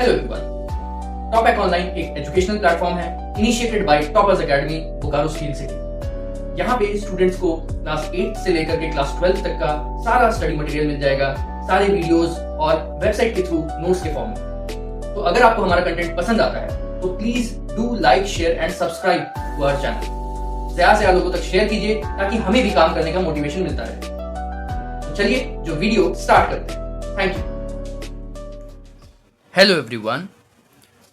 Hello everyone, top online एक educational platform है initiated by toppers academy Bokaro steel city. यहाँ पे स्टूडेंट्स को क्लास 8 से लेकर के क्लास 12 तक का सारा स्टडी मटेरियल मिल जाएगा, सारे वीडियोस और वेबसाइट के थ्रू नोट्स के फॉर्म में। तो अगर आपको हमारा कंटेंट पसंद आता है तो please do like, share and subscribe to our channel. ज्यादा से ज्यादा लोगों तक शेयर कीजिए ताकि हमें भी काम करने का मोटिवेशन मिलता रहे। तो चलिए जो वीडियो स्टार्ट करते हैं। Thank you. Hello everyone,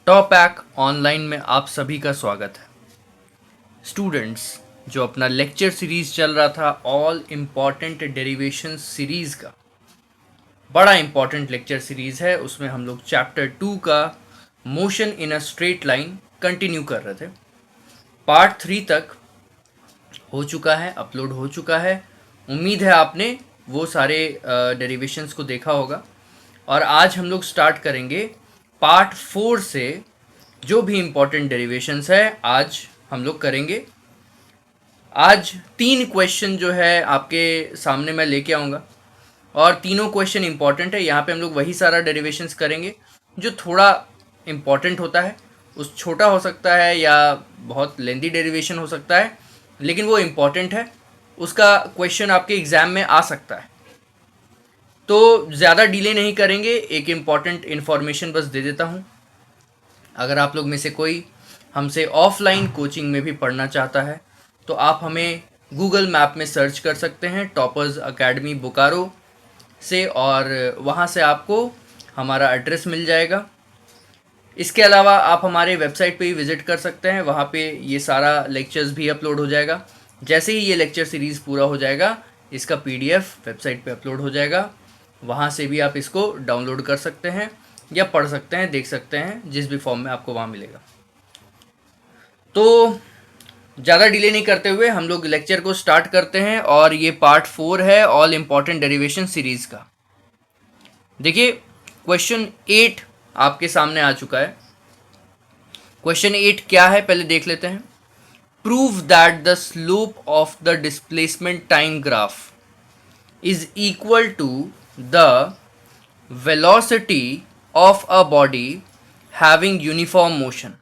top pack online में आप सभी का स्वागत है। स्टूडेंट्स, जो अपना लेक्चर सीरीज चल रहा था ऑल इम्पॉर्टेंट डेरिवेशन सीरीज का, बड़ा इम्पॉर्टेंट लेक्चर सीरीज है। उसमें हम लोग चैप्टर 2 का motion in a straight line continue कर रहे थे। पार्ट 3 तक हो चुका है, अपलोड हो चुका है। उम्मीद है आपने वो सारे डेरिवेशंस को देखा होगा। और आज हम लोग स्टार्ट करेंगे पार्ट 4 से। जो भी इम्पोर्टेंट डेरिवेशंस है आज हम लोग करेंगे। आज 3 क्वेश्चन जो है आपके सामने मैं लेके आऊँगा और तीनों क्वेश्चन इम्पॉर्टेंट है। यहाँ पे हम लोग वही सारा डेरिवेशंस करेंगे जो थोड़ा इम्पॉर्टेंट होता है। उस छोटा हो सकता है या बहुत लेंथी डेरिवेशन हो सकता है, लेकिन वो इम्पॉर्टेंट है। उसका क्वेश्चन आपके एग्ज़ाम में आ सकता है। तो ज़्यादा डिले नहीं करेंगे, एक इम्पॉर्टेंट इन्फॉर्मेशन बस दे देता हूँ। अगर आप लोग में से कोई हमसे ऑफलाइन कोचिंग में भी पढ़ना चाहता है तो आप हमें गूगल मैप में सर्च कर सकते हैं टॉपर्स एकेडमी बोकारो से, और वहाँ से आपको हमारा एड्रेस मिल जाएगा। इसके अलावा आप हमारे वेबसाइट पे भी विज़िट कर सकते हैं, वहाँ पे ये सारा लेक्चर्स भी अपलोड हो जाएगा। जैसे ही ये लेक्चर सीरीज़ पूरा हो जाएगा इसका PDF वेबसाइट पे अपलोड हो जाएगा। वहाँ से भी आप इसको डाउनलोड कर सकते हैं या पढ़ सकते हैं, देख सकते हैं, जिस भी फॉर्म में आपको वहाँ मिलेगा। तो ज़्यादा डिले नहीं करते हुए हम लोग लेक्चर को स्टार्ट करते हैं। और ये पार्ट 4 है ऑल इम्पॉर्टेंट डेरिवेशन सीरीज़ का। देखिए, क्वेश्चन 8 आपके सामने आ चुका है। क्वेश्चन 8 क्या है पहले देख लेते हैं। Prove that the slope of the displacement time graph is equal to the velocity of a body having uniform motion।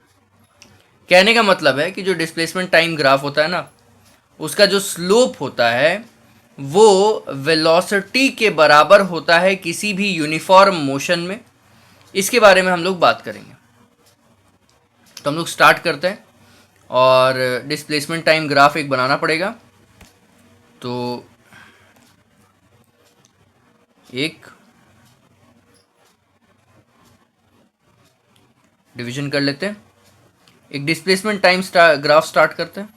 कहने का मतलब है कि जो डिस्प्लेसमेंट टाइम ग्राफ होता है ना, उसका जो स्लोप होता है वो वेलोसिटी के बराबर होता है किसी भी यूनिफॉर्म मोशन में। इसके बारे में हम लोग बात करेंगे। तो हम लोग स्टार्ट करते हैं और डिस्प्लेसमेंट टाइम ग्राफ एक बनाना पड़ेगा। तो एक डिवीजन कर लेते हैं, एक डिस्प्लेसमेंट टाइम ग्राफ स्टार्ट करते हैं।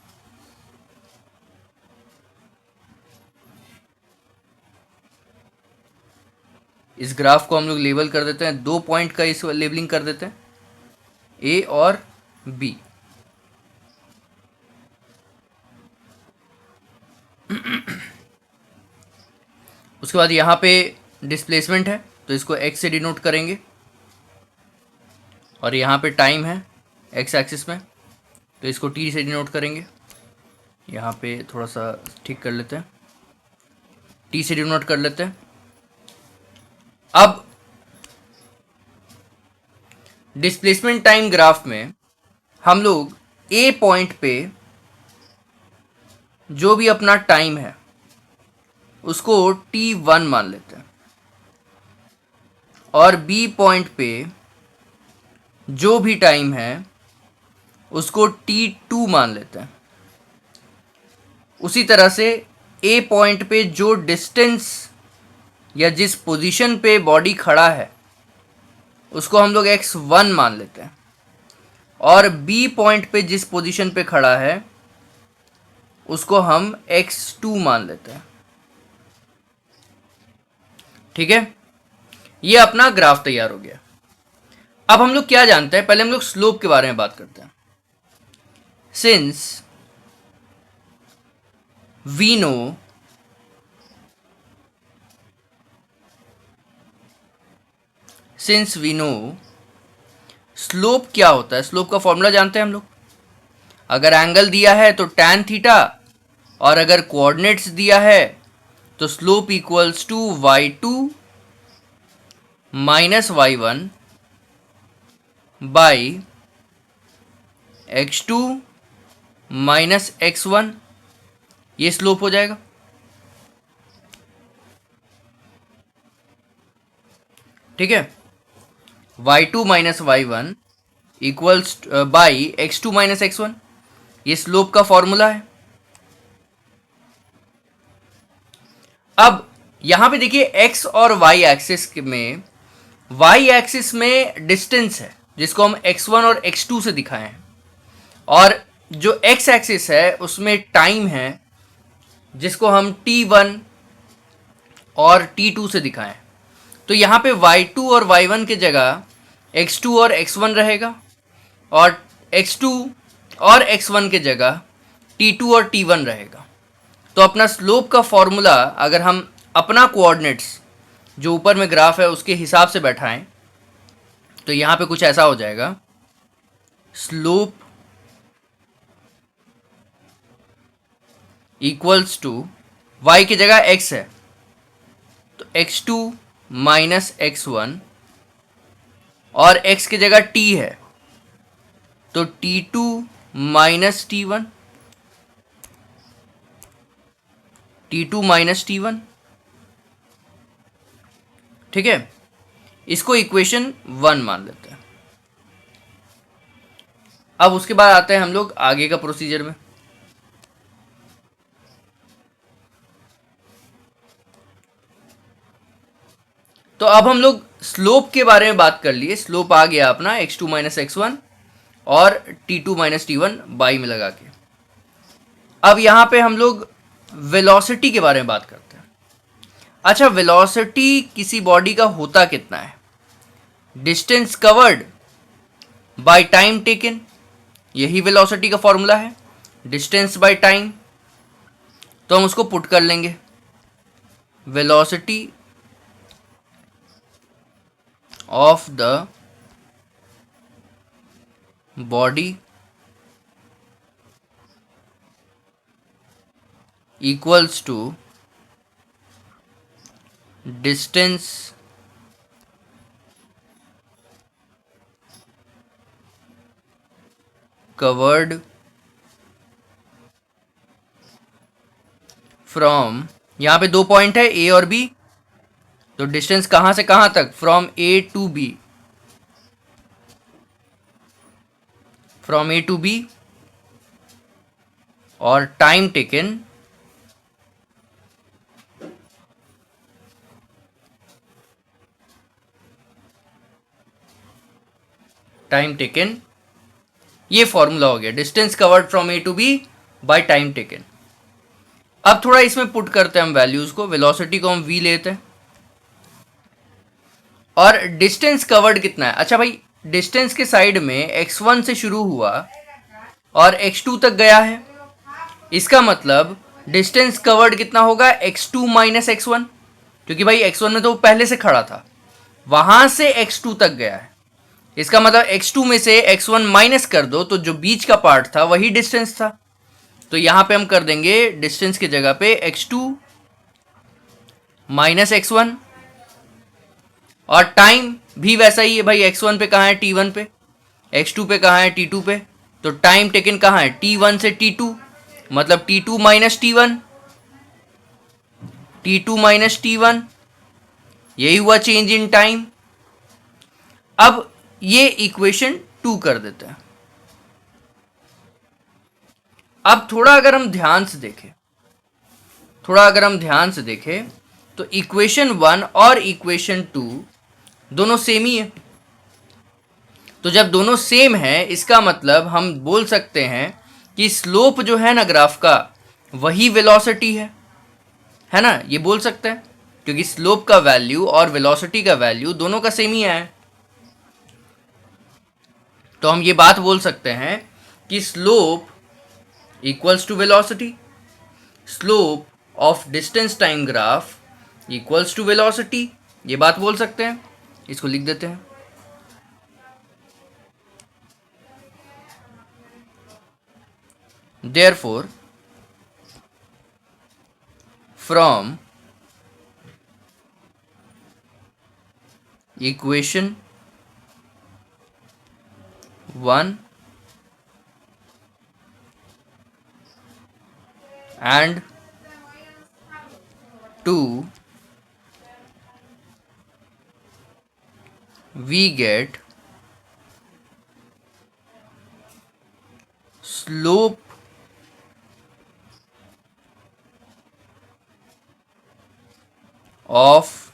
इस ग्राफ को हम लोग लेबल कर देते हैं, 2 पॉइंट का इस लेबलिंग कर देते हैं, A और B। उसके बाद यहाँ पे डिस्प्लेसमेंट है तो इसको x से डिनोट करेंगे, और यहाँ पे टाइम है x एक्सिस में तो इसको t से डिनोट करेंगे। यहाँ पे थोड़ा सा ठीक कर लेते हैं, t से डिनोट कर लेते हैं। अब डिस्प्लेसमेंट टाइम ग्राफ में हम लोग A पॉइंट पे जो भी अपना टाइम है उसको t1 मान लेते हैं, और B पॉइंट पे जो भी टाइम है उसको t2 मान लेते हैं। उसी तरह से A पॉइंट पे जो डिस्टेंस या जिस पोजीशन पे बॉडी खड़ा है उसको हम लोग x1 मान लेते हैं, और B पॉइंट पे जिस पोजीशन पे खड़ा है उसको हम x2 मान लेते हैं। ठीक है, ये अपना ग्राफ तैयार हो गया। अब हम लोग क्या जानते हैं, पहले हम लोग स्लोप के बारे में बात करते हैं। सिंस वी नो स्लोप क्या होता है। स्लोप का फॉर्मूला जानते हैं हम लोग। अगर एंगल दिया है तो tan थीटा, और अगर कोऑर्डिनेट्स दिया है तो slope equals to y2 minus y1 by x2 minus x1, ये स्लोप हो जाएगा। ठीक है, y2 minus y1 equals by x2 minus x1, ये स्लोप का फॉर्मूला है। अब यहां पे देखिए x और y एक्सिस में, y एक्सिस में डिस्टेंस है जिसको हम x1 और x2 से दिखाए हैं, और जो x एक्सिस है उसमें टाइम है जिसको हम t1 और t2 से दिखाएं। तो यहाँ पे y2 और y1 की जगह x2 और x1 रहेगा, और x2 और x1 की जगह t2 और t1 रहेगा। तो अपना स्लोप का फॉर्मूला अगर हम अपना कोऑर्डिनेट्स जो ऊपर में ग्राफ है उसके हिसाब से बैठाएं तो यहाँ पे कुछ ऐसा हो जाएगा, स्लोप इक्वल्स टू, y की जगह x है तो x2 माइनस x1, और x की जगह t है तो t2 minus t1, t2 minus t1। ठीक है, इसको इक्वेशन 1 मान लेते हैं। अब उसके बाद आते हैं हम लोग आगे का प्रोसीजर में। तो अब हम लोग स्लोप के बारे में बात कर लिए। स्लोप आ गया अपना x2 माइनस x1 और t2 माइनस t1 बाई में लगा के। अब यहां पे हम लोग वेलोसिटी के बारे में बात करते हैं। अच्छा, वेलोसिटी किसी बॉडी का होता कितना है? Distance covered by time taken, यही वेलोसिटी का फॉर्मूला है, डिस्टेंस बाय टाइम। तो हम उसको पुट कर लेंगे, velocity of the body equals to distance covered from, यहां पे 2 पॉइंट है ए और बी, तो डिस्टेंस कहां से कहां तक? From A to B, from A to B, और टाइम टेकन ये फॉर्मूला हो गया, distance covered from A to B by time taken. अब थोड़ा इसमें पुट करते हैं हम वैल्यूज को। वेलोसिटी को हम v लेते हैं, और डिस्टेंस कवर्ड कितना है? अच्छा भाई, डिस्टेंस के साइड में x1 से शुरू हुआ और x2 तक गया है, इसका मतलब डिस्टेंस कवर्ड कितना होगा? x2 माइनस x1, क्योंकि भाई x1 में तो वो पहले से खड़ा था, वहां से x2 तक गया है। इसका मतलब x2 में से x1 माइनस कर दो तो जो बीच का पार्ट था वही डिस्टेंस था। तो यहां पे हम कर देंगे डिस्टेंस की जगह पे x2 माइनस x1, और टाइम भी वैसा ही है भाई, x1 पे कहाँ है? t1 पे। x2 पे कहाँ है? t2 पे। तो टाइम टेकन कहाँ है? t1 से t2, मतलब t2 minus t1, t2 minus t1, यही हुआ चेंज इन टाइम। अब ये इक्वेशन 2 कर देते हैं। अब थोड़ा अगर हम ध्यान से देखें तो इक्वेशन 1 और इक्वेशन 2 दोनों सेम ही है। तो जब दोनों सेम है इसका मतलब हम बोल सकते हैं कि स्लोप जो है ना ग्राफ का, वही वेलोसिटी है ना? ये बोल सकते हैं क्योंकि स्लोप का वैल्यू और वेलोसिटी का वैल्यू दोनों का सेम ही है। तो हम ये बात बोल सकते हैं कि slope equals to velocity, slope of distance time graph equals to velocity, ये बात बोल सकते हैं। इसको लिख देते हैं, therefore from equation 1 and 2, we get slope of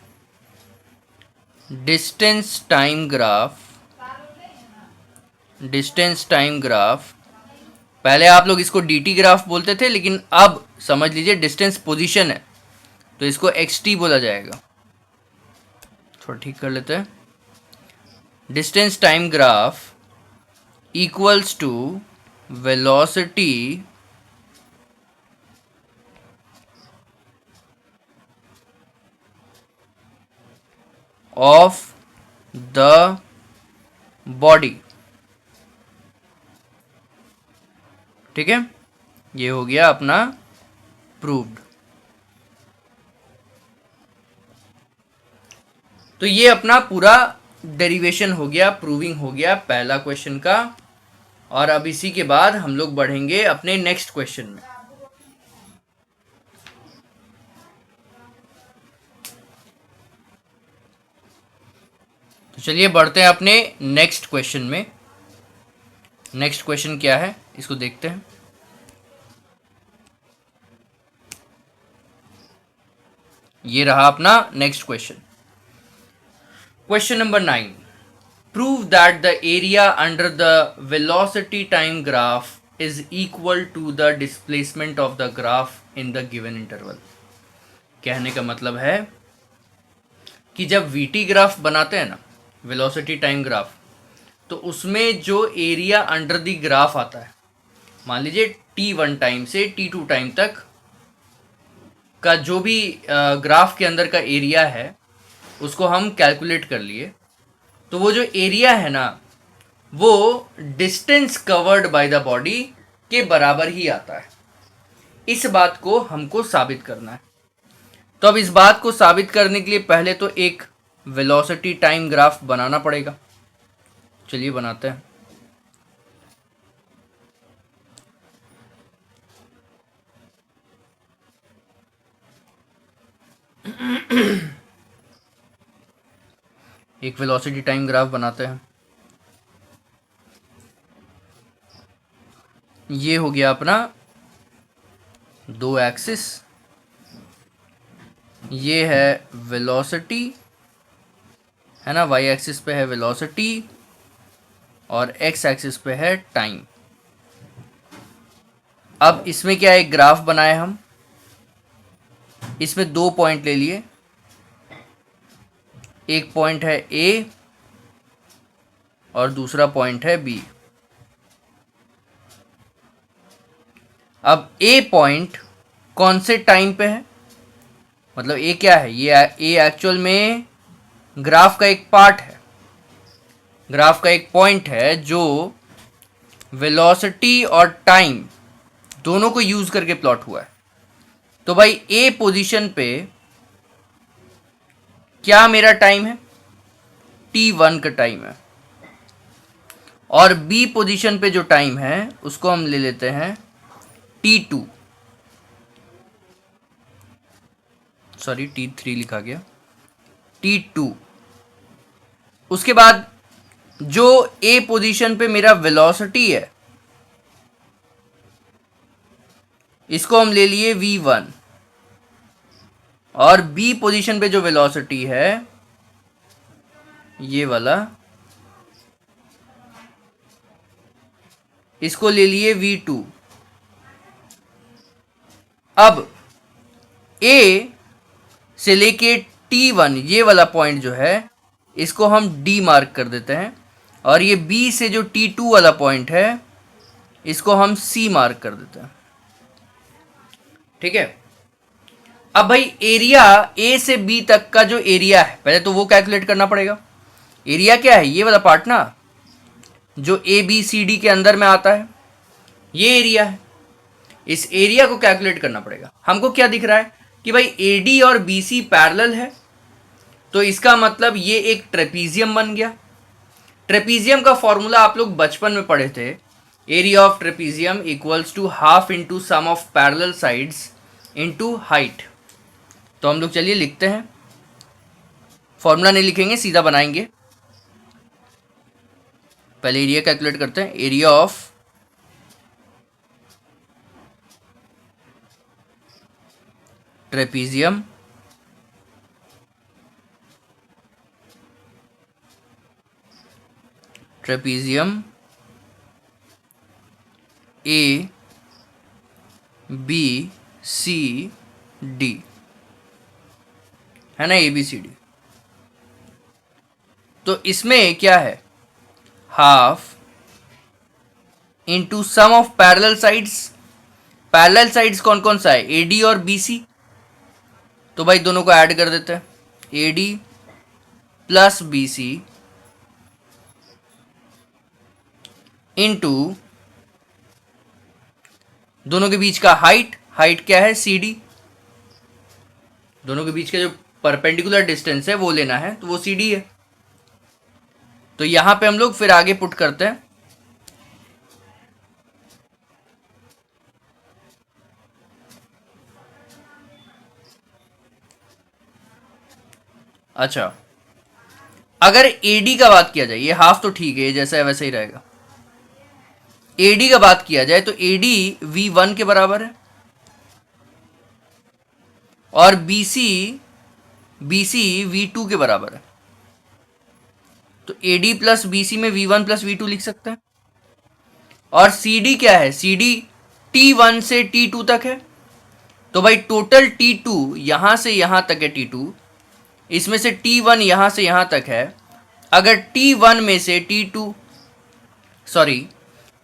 distance time graph पहले आप लोग इसको dt ग्राफ बोलते थे, लेकिन अब समझ लीजिए डिस्टेंस पोजीशन है तो इसको xt बोला जाएगा। थोड़ा ठीक कर लेते हैं। Distance time graph equals to velocity of the body. ठीक है, ये हो गया अपना प्रूव्ड। तो ये अपना पूरा डेरिवेशन हो गया, प्रूविंग हो गया पहला क्वेश्चन का। और अब इसी के बाद हम लोग बढ़ेंगे अपने नेक्स्ट क्वेश्चन में। तो चलिए बढ़ते हैं अपने नेक्स्ट क्वेश्चन में। नेक्स्ट क्वेश्चन क्या है इसको देखते हैं। ये रहा अपना next question. Question number 9, prove that the area under the velocity time graph is equal to the displacement of the graph in the given interval. कहने का मतलब है कि जब वीटी ग्राफ बनाते हैं ना, वेलोसिटी टाइम ग्राफ, तो उसमें जो एरिया अंडर द ग्राफ आता है, मान लीजिए t1 टाइम से t2 टाइम तक का जो भी ग्राफ के अंदर का एरिया है उसको हम कैलकुलेट कर लिए, तो वो जो एरिया है ना वो distance covered by the body के बराबर ही आता है। इस बात को हमको साबित करना है। तो अब इस बात को साबित करने के लिए पहले तो एक वेलोसिटी टाइम ग्राफ बनाना पड़ेगा। चलिए बनाते हैं। एक वेलोसिटी टाइम ग्राफ बनाते हैं। ये हो गया अपना 2 एक्सिस, ये है वेलोसिटी है ना, y एक्सिस पे है वेलोसिटी और x एक्सिस पे है टाइम। अब इसमें क्या एक ग्राफ बनाए हम, इसमें 2 पॉइंट ले लिए, एक पॉइंट है A और दूसरा पॉइंट है B। अब A पॉइंट कौन से टाइम पे है, मतलब A क्या है, ये A एक्चुअल में ग्राफ का एक पार्ट है, ग्राफ का एक पॉइंट है जो वेलोसिटी और टाइम दोनों को यूज करके प्लॉट हुआ है। तो भाई A पोजीशन पे क्या मेरा टाइम है, t1 का टाइम है, और B पोजीशन पे जो टाइम है उसको हम ले लेते हैं t2, सॉरी t3 लिखा गया, t2। उसके बाद जो A पोजीशन पे मेरा वेलोसिटी है इसको हम ले लिए v1, और B पोजीशन पे जो वेलोसिटी है ये वाला, इसको ले लिए v2। अब A से लेके t1 ये वाला पॉइंट जो है इसको हम D मार्क कर देते हैं, और ये B से जो t2 वाला पॉइंट है इसको हम C मार्क कर देते हैं। ठीक है, अब भाई एरिया A से B तक का जो एरिया है पहले तो वो कैलकुलेट करना पड़ेगा। एरिया क्या है, ये वाला पार्ट ना जो ABCD के अंदर में आता है, ये एरिया है। इस एरिया को कैलकुलेट करना पड़ेगा। हमको क्या दिख रहा है कि भाई AD और BC पैरेलल है, तो इसका मतलब ये एक ट्रेपीजियम बन गया। ट्रेपीजियम का फॉर्मूला आप लोग बचपन में पढ़े थे, area of trapezium equals to half into sum of parallel sides into height. तो हम लोग चलिए लिखते हैं, फॉर्मूला नहीं लिखेंगे, सीधा बनाएंगे। पहले एरिया कैलकुलेट करते हैं। Area of trapezium A B C D है ना, ए बी सी डी। तो इसमें क्या है, half into sum of parallel sides. Parallel sides कौन कौन सा है, ए डी और बी सी। तो भाई दोनों को ऐड कर देते हैं, A D plus B C into दोनों के बीच का हाइट। हाइट क्या है, सी डी। दोनों के बीच का जो परपेंडिकुलर डिस्टेंस है वो लेना है, तो वो सी डी है। तो यहां पे हम लोग फिर आगे पुट करते हैं। अच्छा, अगर एडी का बात किया जाए, ये हाफ तो ठीक है, जैसा है वैसा ही रहेगा। एडी का बात किया जाए तो एडी V1 के बराबर है और BC V2 के बराबर है। तो AD प्लस BC में V1 प्लस V2 लिख सकते हैं। और CD क्या है, CD T1 से T2 तक है। तो भाई टोटल T2 यहां से यहां तक है T2, इसमें से T1 यहां से यहां तक है। अगर T1 में से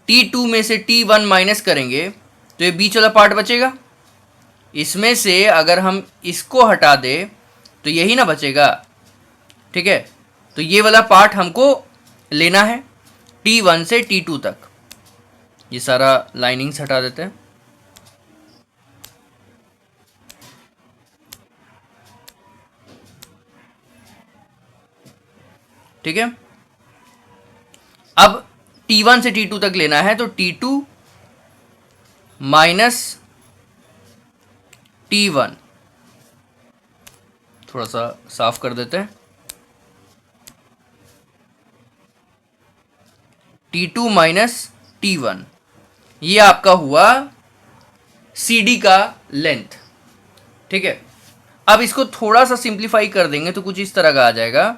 T2 में से T1 माइनस करेंगे तो ये बीच वाला पार्ट बचेगा। इसमें से अगर हम इसको हटा दें तो यही ना बचेगा, ठीक है। तो ये वाला पार्ट हमको लेना है T1 से T2 तक। ये सारा लाइनिंग्स हटा देते हैं। ठीक है, अब T1 से T2 तक लेना है, तो T2 माइनस T1, थोड़ा सा साफ कर देते हैं। T2 माइनस T1, ये आपका हुआ CD का लेंथ। ठीक है, अब इसको थोड़ा सा सिंप्लीफाई कर देंगे तो कुछ इस तरह का आ जाएगा,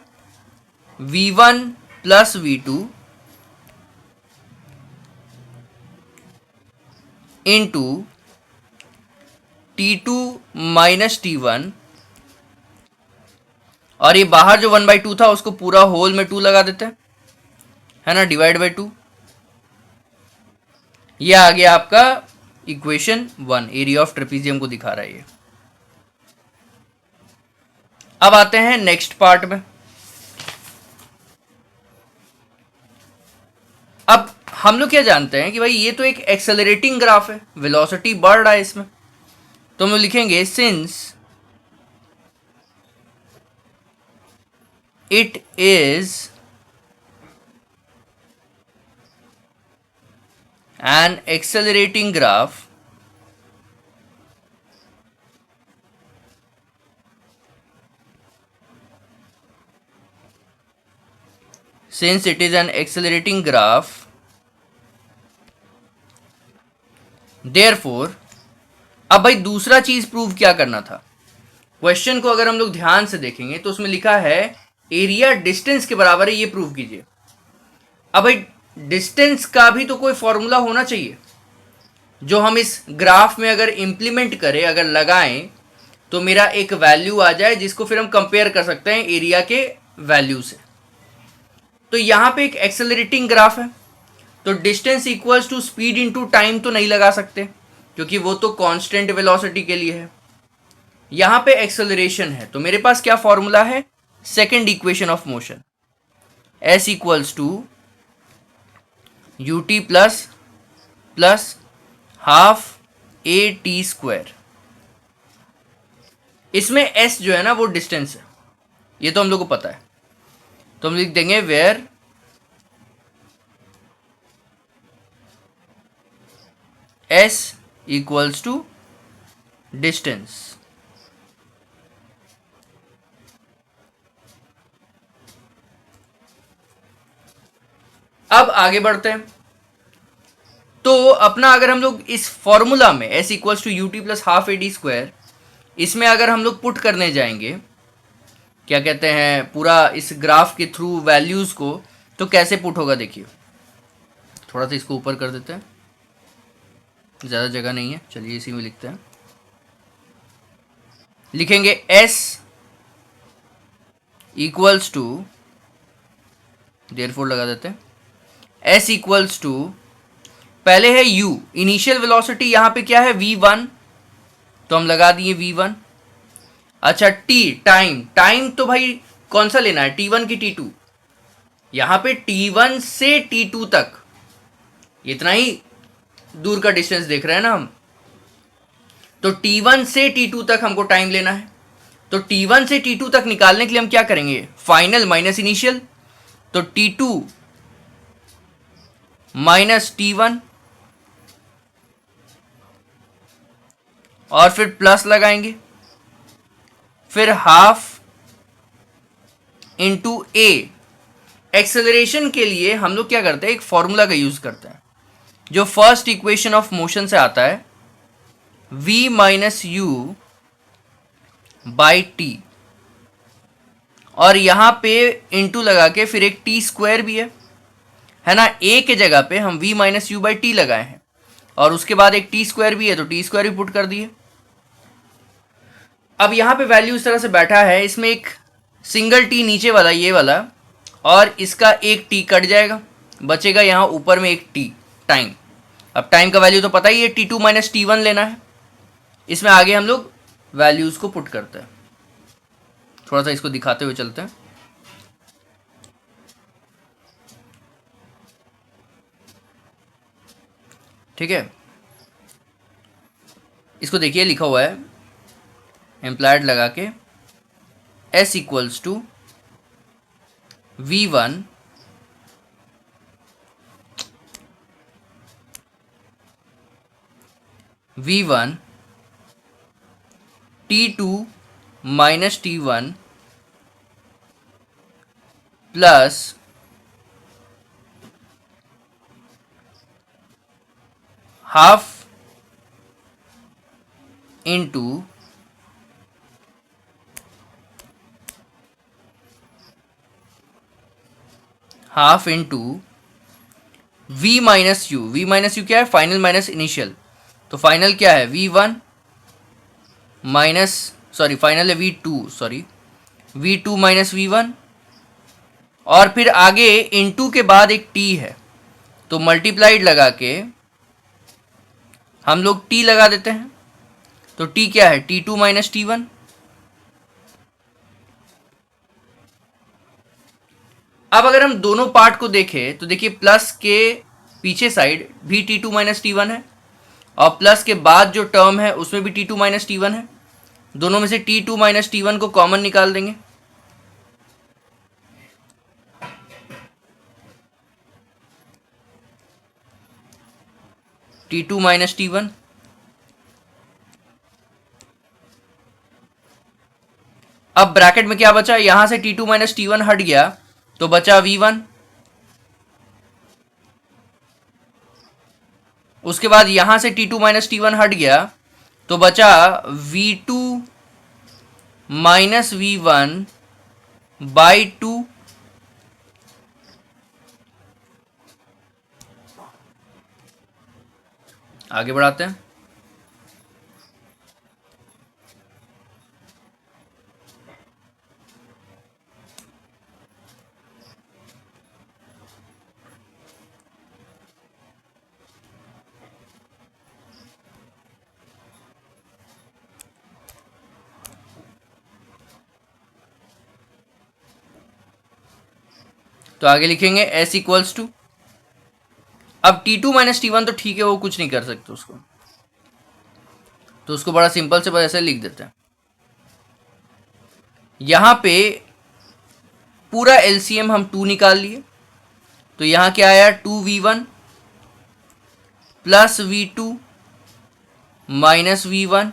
V1 plus V2 into T2 minus T1, और ये बाहर जो 1/2 था उसको पूरा होल में 2 लगा देते हैं, है ना, डिवाइड बाई 2। ये आ गया आपका इक्वेशन 1, एरिया ऑफ ट्रेपीजियम को दिखा रहा है ये। अब आते हैं नेक्स्ट पार्ट में। अब हम लोग क्या जानते हैं कि भाई ये तो एक एक्सेलरेटिंग ग्राफ है, वेलोसिटी बढ़ रहा है इसमें। तो हम लोग लिखेंगे since it is an accelerating graph, since it is an accelerating graph, therefore, अब भाई दूसरा चीज प्रूव क्या करना था। क्वेश्चन को अगर हम लोग ध्यान से देखेंगे तो उसमें लिखा है एरिया डिस्टेंस के बराबर है, ये प्रूव कीजिए। अब भाई डिस्टेंस का भी तो कोई फॉर्मूला होना चाहिए जो हम इस ग्राफ में अगर इंप्लीमेंट करें, अगर लगाएं तो मेरा एक वैल्यू आ जाए जिसको फिर हम कंपेयर कर सकते हैं एरिया के वैल्यू से। तो यहां पे एक एक्सेलरेटिंग ग्राफ है, तो distance equals to speed into time तो नहीं लगा सकते क्योंकि वो तो कांस्टेंट वेलोसिटी के लिए है। यहां पे एक्सेलरेशन है, तो मेरे पास क्या फॉर्मूला है, second equation of motion, S equals to ut plus half AT square. इसमें S जो है ना वो डिस्टेंस है, ये तो हम लोग को पता है। तो हम लिख देंगे where s equals to distance. अब आगे बढ़ते हैं। तो अपना अगर हम लोग इस फॉर्मूला में s equals to u t plus half a d square, इसमें अगर हम लोग पुट करने जाएंगे, क्या कहते हैं, पूरा इस ग्राफ के थ्रू वैल्यूज को, तो कैसे पुट होगा देखिए। थोड़ा सा इसको ऊपर कर देते हैं, ज़्यादा जगह नहीं है, चलिए इसी में लिखते हैं। लिखेंगे s इक्वल्स टू, देयरफॉर लगा देते हैं, s इक्वल्स टू, पहले है u, इनिशियल वेलोसिटी यहाँ पे क्या है v1, तो हम लगा दिए v1। अच्छा t, टाइम तो भाई कौन सा लेना है, t1 की t2, यहाँ पे t1 से t2 तक इतना ही दूर का डिस्टेंस देख रहे हैं ना हम, तो t1 से t2 तक हमको टाइम लेना है। तो t1 से t2 तक निकालने के लिए हम क्या करेंगे, फाइनल माइनस इनिशियल, तो t2 माइनस t1 और फिर प्लस लगाएंगे, फिर हाफ इंटू ए। एक्सेलरेशन के लिए हम लोग क्या करते हैं, एक फॉर्मूला का यूज करते हैं जो फर्स्ट इक्वेशन ऑफ मोशन से आता है, v minus you by T, और यहां पे इंटू लगा के फिर एक टी स्क्वायर भी है ना, a के जगह पे हम v minus you by T लगाए हैं, और उसके बाद एक टी स्क्वायर भी है, तो टी स्क्वायर भी पुट कर दिए। अब यहाँ पे वैल्यू इस तरह से बैठा है, इसमें एक सिंगल टी नीचे वाला ये वाला, और इसका एक टी कट जाएगा, बचेगा यहाँ ऊपर में एक टी, टाइम। अब टाइम का वैल्यू तो पता ही है, t2 माइनस t1 लेना है। इसमें आगे हम लोग वैल्यूज को पुट करते हैं, थोड़ा सा इसको दिखाते हुए चलते हैं। ठीक है, इसको देखिए लिखा हुआ है एम्प्लाइड लगा के, s equals to v1 t2 minus t1 plus half into half into v minus u. v minus u क्या है, फाइनल माइनस इनिशियल, तो फाइनल क्या है v1 माइनस, सॉरी फाइनल है v2, sorry v2 minus v1, और फिर आगे into के बाद एक t है, तो मल्टीप्लाइड लगा के हम लोग t लगा देते हैं, तो t क्या है, t2 माइनस t1। अब अगर हम दोनों पार्ट को देखें तो देखिए प्लस के पीछे साइड भी t2 माइनस t1 है, और प्लस के बाद जो टर्म है उसमें भी t2 माइनस t1 है। दोनों में से t2 माइनस t1 को कॉमन निकाल देंगे, t2 माइनस t1। अब ब्रैकेट में क्या बचा, यहां से t2 माइनस t1 हट गया, तो बचा v1। उसके बाद यहां से t2 माइनस t1 हट गया, तो बचा v2 माइनस v1 बाई 2। आगे बढ़ाते हैं। तो आगे लिखेंगे s इक्वल्स टू, अब t2 माइनस t1 तो ठीक है, वो कुछ नहीं कर सकते उसको, तो उसको बड़ा सिंपल से बस ऐसे लिख देते हैं। यहां पे पूरा एलसीएम हम 2 निकाल लिए, तो यहां क्या आया 2v1 plus v2 minus V1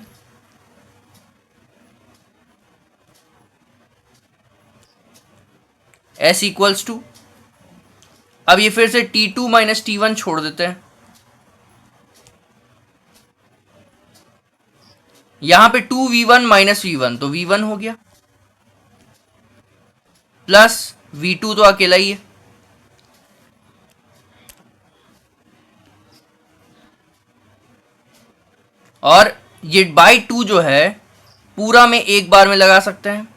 S equals to, अब ये फिर से T2 माइनस T1 छोड़ देते हैं, यहां पे 2V1 माइनस V1 तो V1 हो गया, प्लस V2 तो अकेला ही है, और ये बाई 2 जो है पूरा में एक बार में लगा सकते हैं,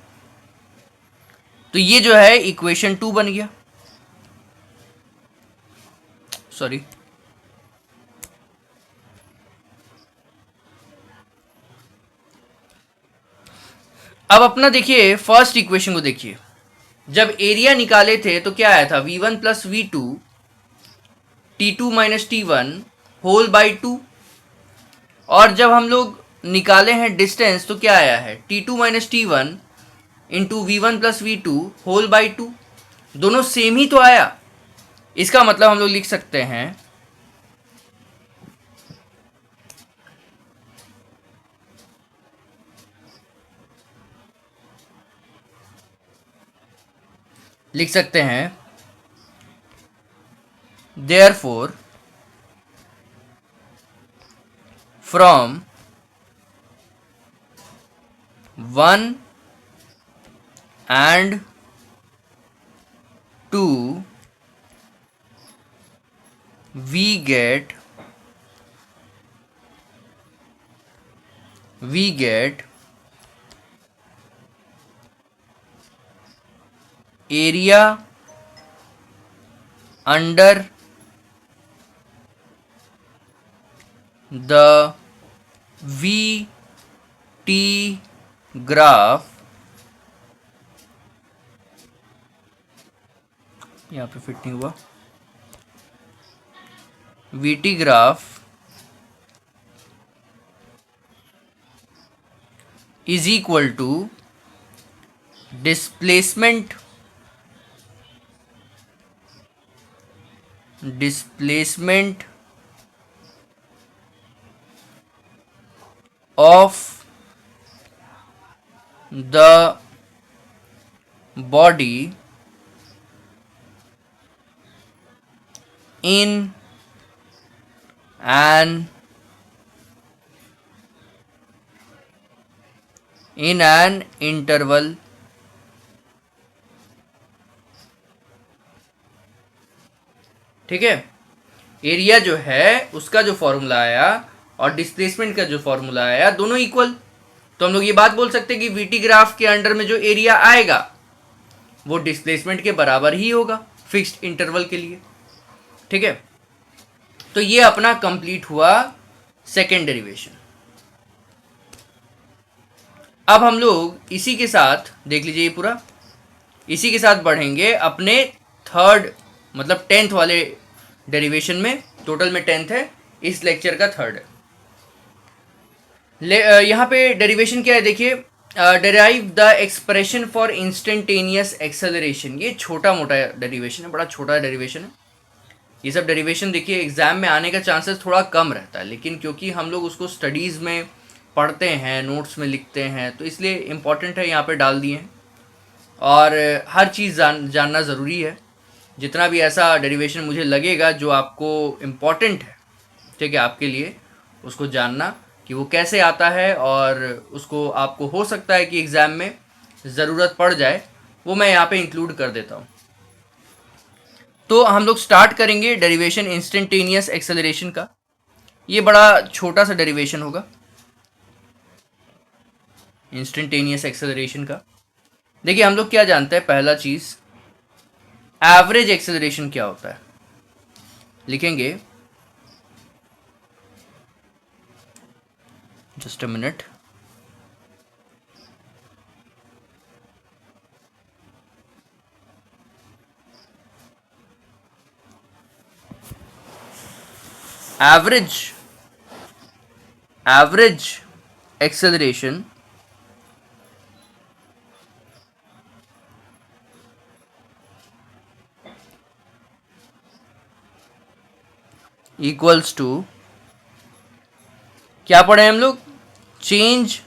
तो ये जो है इक्वेशन 2 बन गया, सॉरी। अब अपना देखिए फर्स्ट इक्वेशन को देखिए, जब एरिया निकाले थे तो क्या आया था, V1 plus V2 T2 minus T1 whole by 2, और जब हम लोग निकाले हैं डिस्टेंस तो क्या आया है, T2 minus T1 into V1 plus V2 whole by 2, दोनों सेम ही तो आया। इसका मतलब हम लोग लिख सकते हैं therefore from 1 and 2 we get area under the VT graph, यहाँ पे फिट नहीं हुआ, VT graph is equal to displacement of the body in an interval ठीक है। एरिया जो है उसका जो फॉर्मूला आया और डिस्प्लेसमेंट का जो फॉर्मूला आया दोनों इक्वल, तो हम लोग ये बात बोल सकते हैं कि वीटी ग्राफ के अंडर में जो एरिया आएगा वो डिस्प्लेसमेंट के बराबर ही होगा फिक्स्ड इंटरवल के लिए, ठीक है। तो ये अपना कंप्लीट हुआ सेकेंड डेरिवेशन। अब हम लोग इसी के साथ देख लीजिए, ये पूरा इसी के साथ बढ़ेंगे अपने थर्ड मतलब 10th वाले डेरिवेशन में। टोटल में 10th है, इस लेक्चर का थर्ड है। यहाँ पे डेरिवेशन क्या है देखिए, derive the expression for instantaneous acceleration. ये छोटा मोटा डेरिवेशन है, बड़ा छोटा डेरिवेशन है। ये सब डेरिवेशन देखिए एग्जाम में आने का चांसेस थोड़ा कम रहता है, लेकिन क्योंकि हम लोग उसको स्टडीज़ में पढ़ते हैं, नोट्स में लिखते हैं, तो इसलिए इम्पॉर्टेंट है, यहाँ पे डाल दिए हैं। और हर चीज़ जानना ज़रूरी है। जितना भी ऐसा डेरिवेशन मुझे लगेगा जो आपको इम्पॉर्टेंट है, ठीक है, आपके लिए उसको जानना कि वो कैसे आता है और उसको आपको हो सकता है कि एग्ज़ाम में ज़रूरत पड़ जाए, वो मैं यहाँ पे इंक्लूड कर देता हूँ। तो हम लोग स्टार्ट करेंगे डेरिवेशन इंस्टेंटेनियस एक्सेलरेशन का। ये बड़ा छोटा सा डेरिवेशन होगा इंस्टेंटेनियस एक्सेलरेशन का। देखिए हम लोग क्या जानते हैं, पहला चीज़ एवरेज एक्सेलरेशन क्या होता है, लिखेंगे just a minute. Average acceleration equals to क्या पढ़े हम लोग? Change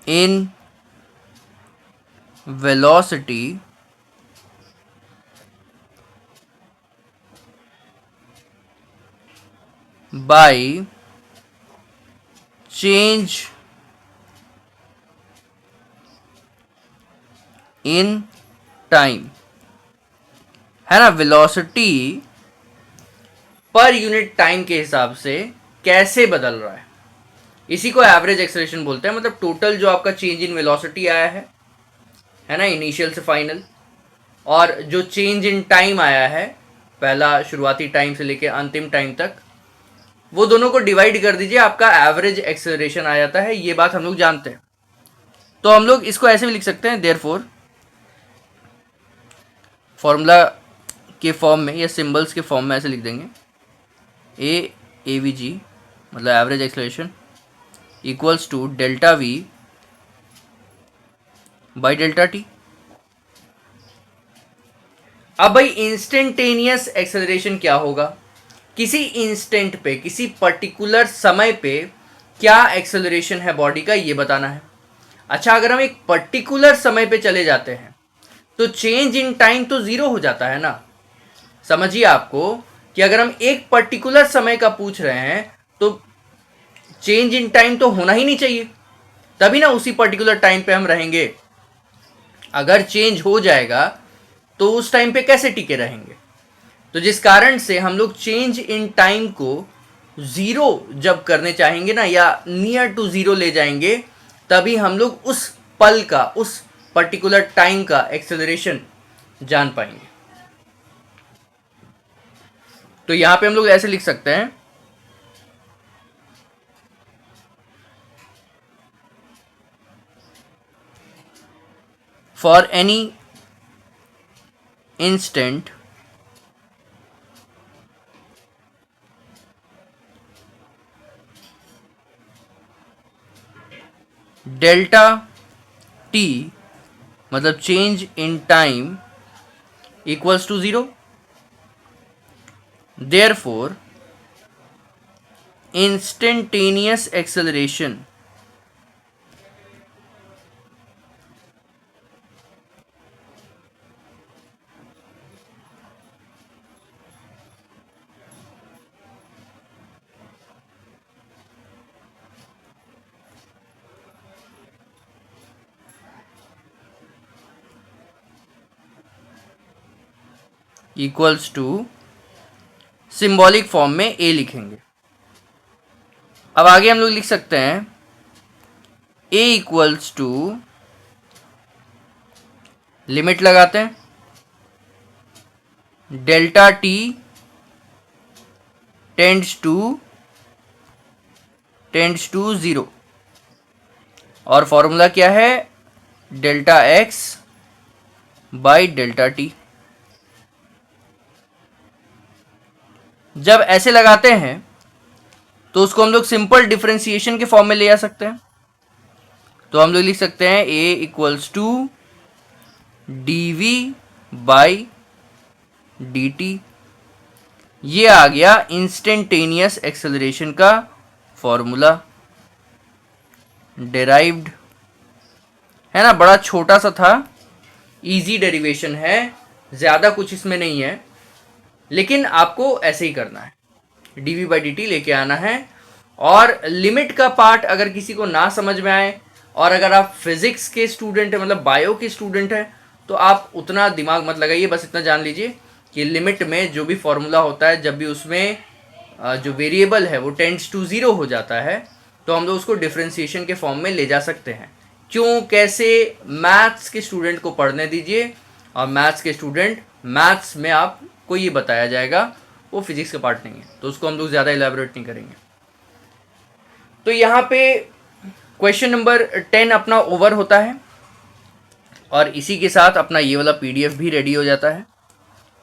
in velocity by change in time, है ना। वेलोसिटी पर यूनिट टाइम के हिसाब से कैसे बदल रहा है, इसी को एवरेज एक्सेलरेशन बोलते हैं। मतलब टोटल जो आपका चेंज इन वेलोसिटी आया है ना, इनिशियल से फाइनल, और जो चेंज इन टाइम आया है, पहला शुरुआती टाइम से लेके अंतिम टाइम तक, वो दोनों को डिवाइड कर दीजिए, आपका एवरेज एक्सेलरेशन आ जाता है। ये बात हम लोग जानते हैं। तो हम लोग इसको ऐसे भी लिख सकते हैं, देयरफॉर फॉर्मूला के फॉर्म में या सिंबल्स के फॉर्म में ऐसे लिख देंगे, ए वी जी मतलब average acceleration equals to delta v by delta t. अब भाई इंस्टेंटेनियस एक्सेलरेशन क्या होगा? किसी इंस्टेंट पे, किसी पर्टिकुलर समय पे क्या एक्सेलरेशन है बॉडी का, ये बताना है। अच्छा, अगर हम एक पर्टिकुलर समय पे चले जाते हैं तो चेंज इन टाइम तो जीरो हो जाता है ना। समझिए आपको कि अगर हम एक पर्टिकुलर समय का पूछ रहे हैं तो चेंज इन टाइम तो होना ही नहीं चाहिए, तभी ना उसी पर्टिकुलर टाइम पे हम रहेंगे। अगर चेंज हो जाएगा तो उस टाइम पे कैसे टिके रहेंगे? तो जिस कारण से हम लोग चेंज इन टाइम को जीरो जब करने चाहेंगे ना, या नियर टू जीरो ले जाएंगे, तभी हम लोग उस पल का, उस पर्टिकुलर टाइम का एक्सेलरेशन जान पाएंगे। तो यहां पे हम लोग ऐसे लिख सकते हैं, for any instant delta T मतलब change in time equals to zero, therefore instantaneous acceleration equals to, symbolic form में ए लिखेंगे। अब आगे हम लोग लिख सकते हैं ए इक्वल्स टू, लिमिट लगाते हैं, delta t tends to zero, और फॉर्मूला क्या है? Delta x by delta t. जब ऐसे लगाते हैं तो उसको हम लोग सिंपल डिफरेंशिएशन के फॉर्म में ले आ सकते हैं। तो हम लोग लिख सकते हैं A equals to D we by D T. ये आ गया इंस्टेंटेनियस एक्सेलरेशन का फॉर्मूला, डेराइव्ड, है ना। बड़ा छोटा सा था, इजी डेरिवेशन है, ज़्यादा कुछ इसमें नहीं है, लेकिन आपको ऐसे ही करना है, d we by D t लेके आना है। और लिमिट का पार्ट अगर किसी को ना समझ में आए, और अगर आप फिजिक्स के स्टूडेंट हैं, मतलब बायो के स्टूडेंट हैं, तो आप उतना दिमाग मत लगाइए। बस इतना जान लीजिए कि लिमिट में जो भी फॉर्मूला होता है, जब भी उसमें जो वेरिएबल है वो टेंड्स टू जीरो हो जाता है, तो हम लोग उसको डिफरेंशिएशन के फॉर्म में ले जा सकते हैं। क्यों, कैसे? मैथ्स के स्टूडेंट को पढ़ने दीजिए, और मैथ्स के स्टूडेंट, मैथ्स में आपको ये बताया जाएगा, वो फिजिक्स का पार्ट नहीं है, तो उसको हम लोग ज़्यादा इलेबोरेट नहीं करेंगे। तो यहाँ पे क्वेश्चन नंबर 10 अपना ओवर होता है, और इसी के साथ अपना ये वाला पीडीएफ भी रेडी हो जाता है।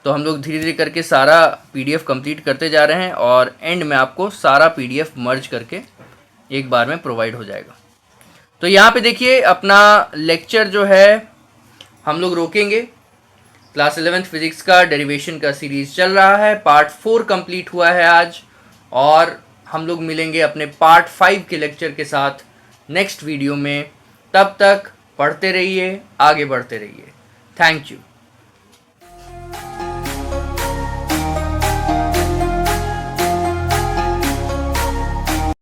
तो हम लोग धीरे धीरे करके सारा पीडीएफ कंप्लीट करते जा रहे हैं, और एंड में आपको सारा पीडीएफ मर्ज करके एक बार में प्रोवाइड हो जाएगा। तो यहाँ पे देखिए, अपना लेक्चर जो है हम लोग रोकेंगे, क्लास 11th फिजिक्स का डेरिवेशन का सीरीज चल रहा है। पार्ट 4 कंप्लीट हुआ है आज, और हम लोग मिलेंगे अपने पार्ट 5 के लेक्चर के साथ नेक्स्ट वीडियो में। तब तक पढ़ते रहिए, आगे बढ़ते रहिए। Thank you.